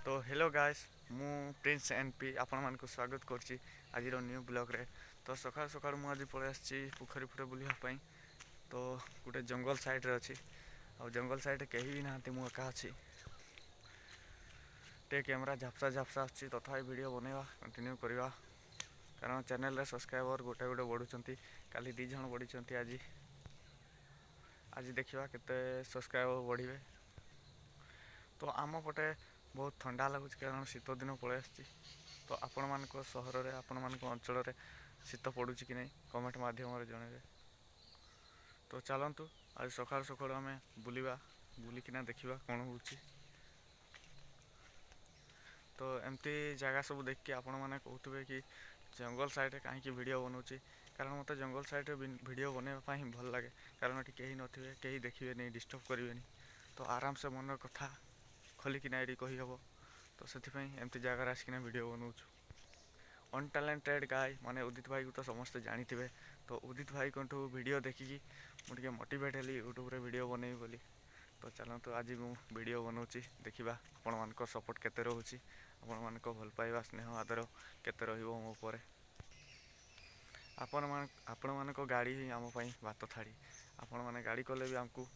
तो hello guys मु Prince NP आपण मानक स्वागत करछि आज न्यू ब्लॉग रे। तो सकाळ सकाळ मु आज पळे आछि पोखरी फुटे बुलिया पई। तो गोटे जंगल साइड रे अछि आ जंगल साइड रे केही भी नाहंती, मु एका अछि। टे कैमरा झापसा झापसा आछि तथा वीडियो बनेवा कंटिन्यू करवा, कारण चैनल रे सब्सक्राइबर गोटे गोटे बढ़ुचंती। काली 2 जण बढ़िचंती, आज देखिवा केते सब्सक्राइबर बढ़िबे। तो आम पटे बहुत ठंडा लगुच कारण शीत दिन पड़े आसी। तो आपण मान सहर में आपण मान अंचल शीत पड़ू कि नहीं कमेंट माध्यम जनइबे। तो चलतु आज सकाल सकाल आम बुलवा बुलिकिना देखा कौन हो। तो एमती जगह सब देखिए आपण मैंने कहते कि जंगल साइड कहीं वीडियो बनाऊँगी, कारण मत जंगल साइड वीडियो बनवाई भल लगे, कारण ये कहीं नथिबे, कहीं देखिए नहीं, डिस्टर्ब करेंगे। तो आराम से मन कथा खोलिकिना ये कहीहब। तो से एमती जगार आसिकिना वीडियो बनाऊँ। अनटैलेंटेड गाय माने उदित भाई को तो समस्ते जानी थे। तो उदित भाई को वीडियो देखिकी मुझे मोटिवेट हेली यूट्यूब रे वीडियो बनैबी बोली। तो चलतु आज मु वीडियो बनाऊँगी, देखा आपण मान सपोर्ट केते रोची, आपण मान भल पाइबा स्नेह आदर केते रहिबो मो उपरे। आपण मान गाड़ी ही आम बात थाड़ी, आपण मैंने गाड़ी कले भी आमको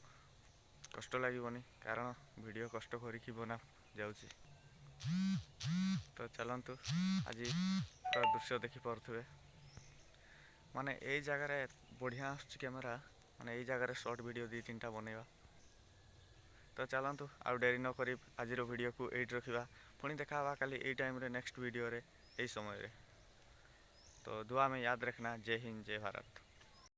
कष्ट लगे, कारण वीडियो कष्ट करी बना जाऊँगी। तो चलतु आज पूरा दृश्य देखिपे, माने यही जगार बढ़िया कैमेरा, माने यही जगार शॉर्ट वीडियो 2-3टा बनैबा। तो चलतु आउ डेरी न करी आज वीडियो को एट रखा, पुणी देखा काली यही टाइम रे नेक्स्ट वीडियो रे यही समय रे। तो दुआ में याद रखना। जय हिंद, जय भारत।